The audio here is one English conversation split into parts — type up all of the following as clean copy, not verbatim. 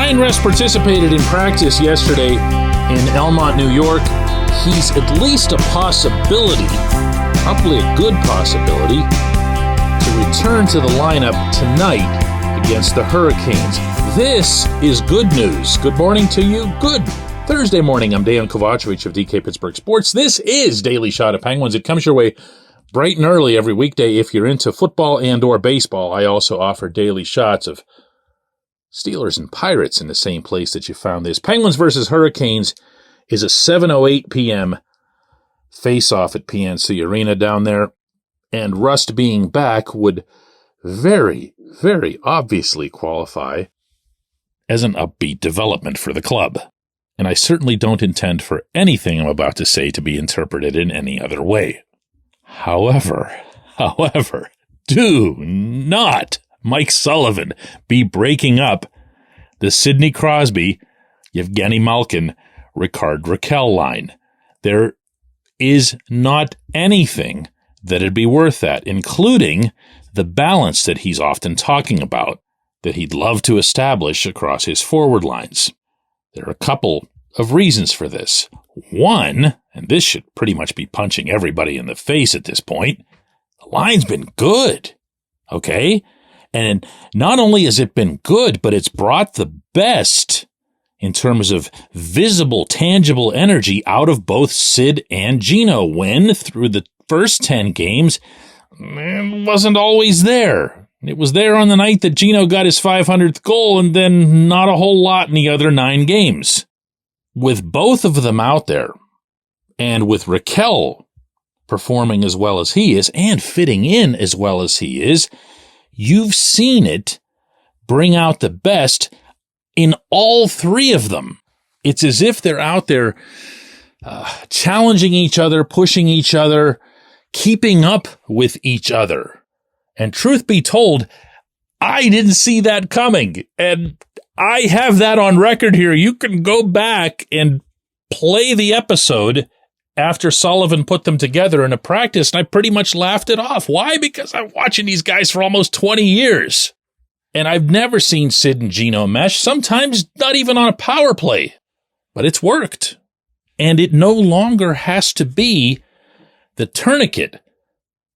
Bryan Rust participated in practice yesterday in Elmont, New York. He's at least a possibility, probably a good possibility, to return to the lineup tonight against the Hurricanes. This is good news. Good morning to you. Good Thursday morning. I'm Dejan Kovacevic of DK Pittsburgh Sports. This is Daily Shot of Penguins. It comes your way bright and early every weekday if you're into football and or baseball. I also offer daily shots of Steelers and Pirates in the same place that you found this. Penguins versus Hurricanes is a 7:08 p.m. face-off at PNC Arena down there, and Rust being back would very, very obviously qualify as an upbeat development for the club. And I certainly don't intend for anything I'm about to say to be interpreted in any other way. However, do not, Mike Sullivan, be breaking up the Sidney Crosby, Evgeny Malkin, Ricard Raquel line. There is not anything that'd be worth that, including the balance that he's often talking about, that he'd love to establish across his forward lines. There are a couple of reasons for this. One, and this should pretty much be punching everybody in the face at this point, the line's been good, okay? And not only has it been good, but it's brought the best in terms of visible, tangible energy out of both Sid and Gino, when through the first 10 games, it wasn't always there. It was there on the night that Gino got his 500th goal, and then not a whole lot in the other 9 games. With both of them out there, and with Raquel performing as well as he is, and fitting in as well as he is, you've seen it bring out the best in all 3 of them. It's as if they're out there challenging each other, pushing each other, keeping up with each other. And truth be told, I didn't see that coming. And I have that on record here. You can go back and play the episode after Sullivan put them together in a practice, and I pretty much laughed it off. Why? Because I'm watching these guys for almost 20 years. And I've never seen Sid and Gino mesh, sometimes not even on a power play. But it's worked. And it no longer has to be the tourniquet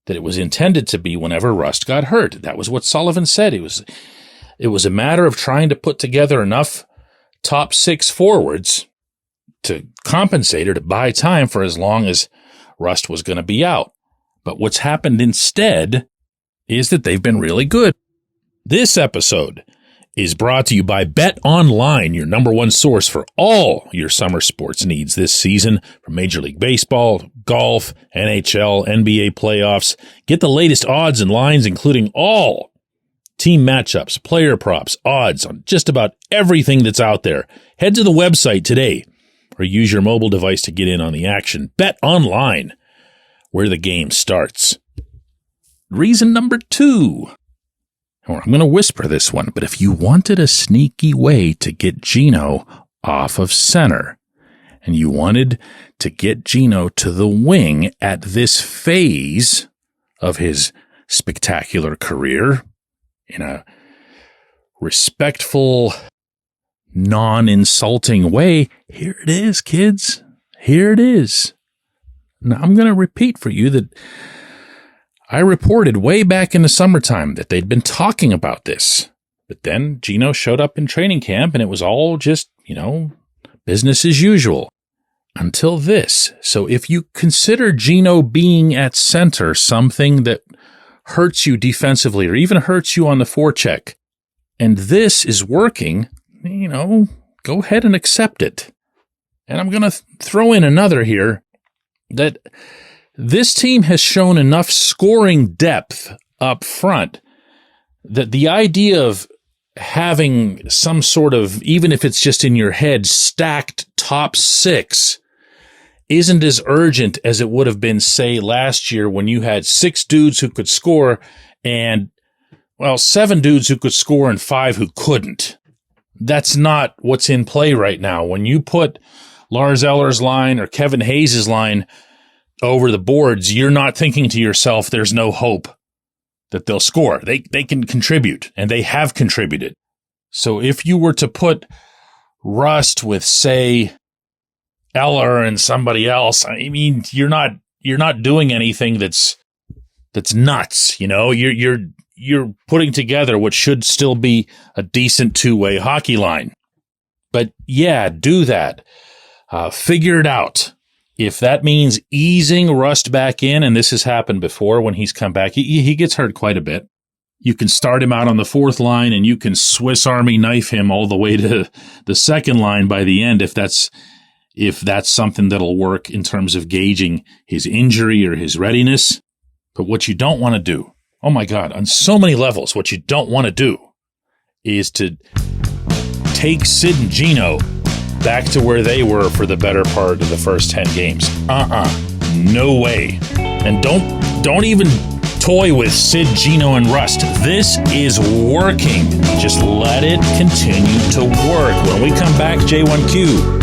that it was intended to be whenever Rust got hurt. That was what Sullivan said. It was a matter of trying to put together enough top 6 forwards to compensate or to buy time for as long as Rust was going to be out. But what's happened instead is that they've been really good. This episode is brought to you by Bet Online, your number one source for all your summer sports needs this season, from Major League Baseball, golf, NHL, NBA playoffs. Get the latest odds and lines, including all team matchups, player props, odds on just about everything that's out there. Head to the website today or use your mobile device to get in on the action. Bet Online, where the game starts. Reason number 2. I'm going to whisper this one, but if you wanted a sneaky way to get Gino off of center, and you wanted to get Gino to the wing at this phase of his spectacular career, in a respectful, non-insulting way, here it is, kids. Here it is. Now, I'm going to repeat for you that I reported way back in the summertime that they'd been talking about this. But then Gino showed up in training camp and it was all just, business as usual. Until this. So if you consider Gino being at center something that hurts you defensively or even hurts you on the forecheck, and this is working, go ahead and accept it. And I'm going to throw in another here, that this team has shown enough scoring depth up front that the idea of having some sort of, even if it's just in your head, stacked top 6 isn't as urgent as it would have been, say, last year when you had 6 dudes who could score and, 7 dudes who could score and 5 who couldn't. That's not what's in play right now. When you put Lars Eller's line or Kevin Hayes' line over the boards, you're not thinking to yourself, there's no hope that they'll score. They can contribute, and they have contributed. So if you were to put Rust with, say, Eller and somebody else, I mean, you're not doing anything that's nuts. You know, you're putting together what should still be a decent two-way hockey line. But yeah, do that. Figure it out. If that means easing Rust back in, and this has happened before when he's come back, he gets hurt quite a bit. You can start him out on the fourth line, and you can Swiss Army knife him all the way to the second line by the end if that's something that'll work in terms of gauging his injury or his readiness. But what you don't want to do, oh my God, on so many levels, what you don't want to do is to take Sid and Gino back to where they were for the better part of the first 10 games. No way. And don't even toy with Sid, Gino, and Rust. This is working. Just let it continue to work. When we come back, J1Q.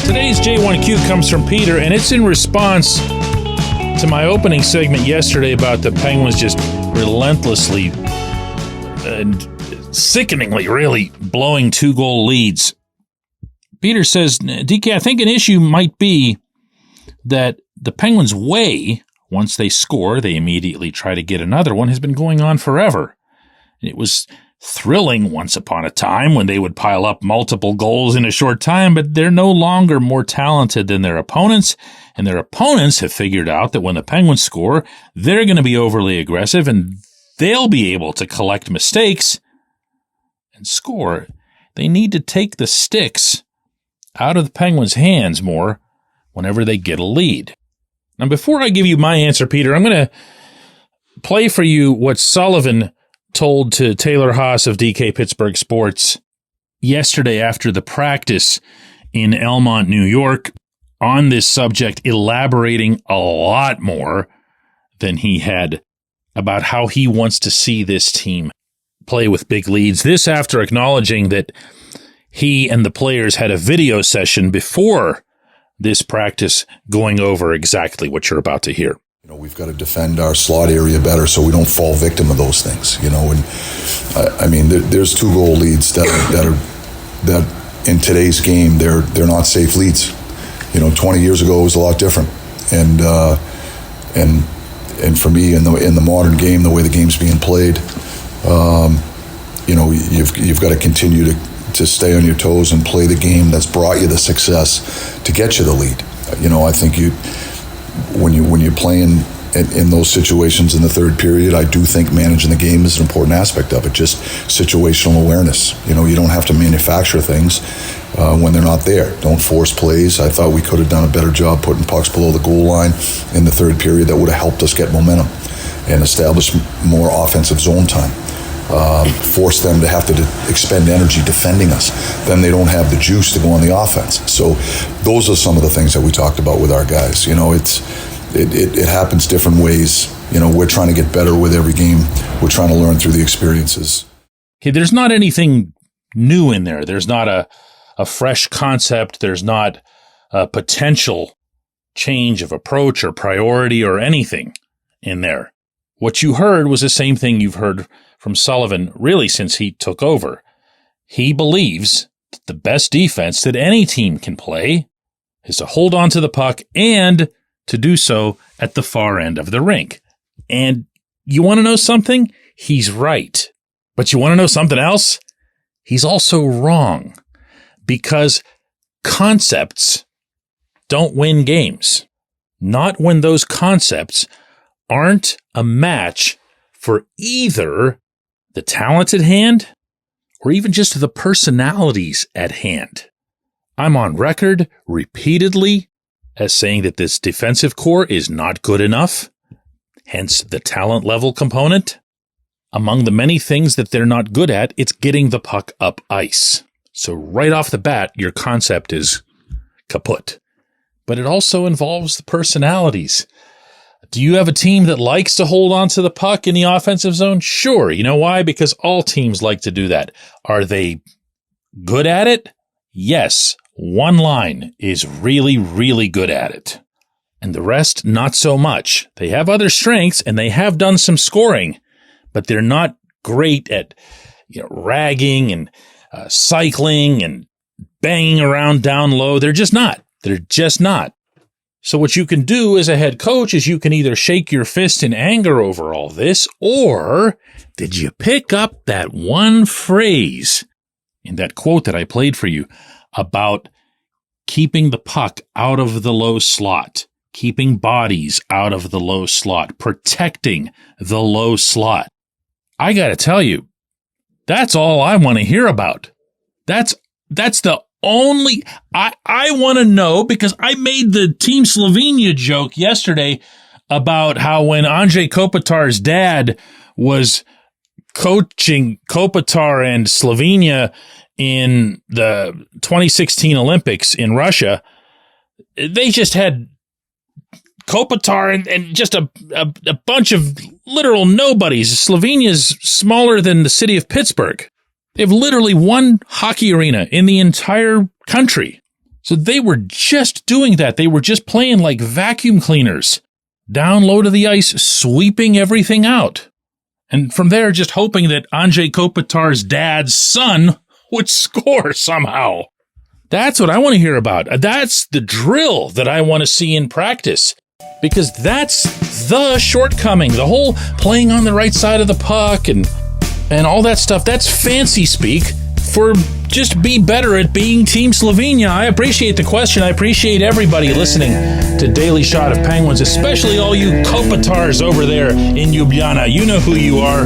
Today's J1Q comes from Peter, and it's in response to my opening segment yesterday about the Penguins just relentlessly and sickeningly, really, blowing 2-goal leads. Peter says, DK, I think an issue might be that the Penguins' way, once they score, they immediately try to get another one, has been going on forever. It was thrilling once upon a time when they would pile up multiple goals in a short time, but they're no longer more talented than their opponents, and their opponents have figured out that when the Penguins score, they're going to be overly aggressive, and they'll be able to collect mistakes and score. They need to take the sticks out of the Penguins' hands more whenever they get a lead. Now, before I give you my answer, Peter, I'm going to play for you what Sullivan told to Taylor Haas of DK Pittsburgh Sports yesterday after the practice in Elmont, New York, on this subject, elaborating a lot more than he had about how he wants to see this team play with big leads. This after acknowledging that he and the players had a video session before this practice going over exactly what you're about to hear. You know, we've got to defend our slot area better so we don't fall victim of those things. You know, and I mean, there's 2-goal leads that in today's game they're not safe leads. You know, 20 years ago it was a lot different, and for me in the modern game, the way the game's being played, you know, you've got to continue to stay on your toes and play the game that's brought you the success to get you the lead. You know, I think when you're playing in those situations in the third period, I do think managing the game is an important aspect of it. Just situational awareness. You know, you don't have to manufacture things when they're not there. Don't force plays. I thought we could have done a better job putting pucks below the goal line in the third period that would have helped us get momentum and establish more offensive zone time. Force them to have to expend energy defending us. Then they don't have the juice to go on the offense. So those are some of the things that we talked about with our guys. You know, it happens different ways. You know, we're trying to get better with every game. We're trying to learn through the experiences. Okay, there's not anything new in there. There's not a fresh concept. There's not a potential change of approach or priority or anything in there. What you heard was the same thing you've heard from Sullivan really since he took over. He believes that the best defense that any team can play is to hold on to the puck and to do so at the far end of the rink. And you want to know something? He's right. But you want to know something else? He's also wrong, because concepts don't win games. Not when those concepts aren't a match for either the talent at hand or even just the personalities at hand. I'm on record repeatedly as saying that this defensive core is not good enough, hence the talent level component. Among the many things that they're not good at, it's getting the puck up ice. So right off the bat, your concept is kaput. But it also involves the personalities. Do you have a team that likes to hold on to the puck in the offensive zone? Sure. You know why? Because all teams like to do that. Are they good at it? Yes. one line is really, really good at it. And the rest, not so much. They have other strengths and they have done some scoring, but they're not great at ragging and cycling and banging around down low. They're just not. So what you can do as a head coach is you can either shake your fist in anger over all this, or did you pick up that one phrase in that quote that I played for you about keeping the puck out of the low slot, keeping bodies out of the low slot, protecting the low slot? I got to tell you, that's all I want to hear about. That's the only, I want to know, because I made the Team Slovenia joke yesterday about how when Andrej Kopitar's dad was coaching Kopitar and Slovenia in the 2016 Olympics in Russia, they just had Kopitar and just a bunch of literal nobodies. Slovenia's smaller than the city of Pittsburgh. They have literally one hockey arena in the entire country. So they were just doing that. They were just playing like vacuum cleaners, down low to the ice, sweeping everything out. And from there, just hoping that Andrej Kopitar's dad's son would score somehow. That's what I want to hear about. That's the drill that I want to see in practice. Because that's the shortcoming. The whole playing on the right side of the puck and all that stuff, that's fancy speak for just be better at being Team Slovenia. I appreciate the question. I appreciate everybody listening to Daily Shot of Penguins, especially all you Kopitars over there in Ljubljana. You know who you are.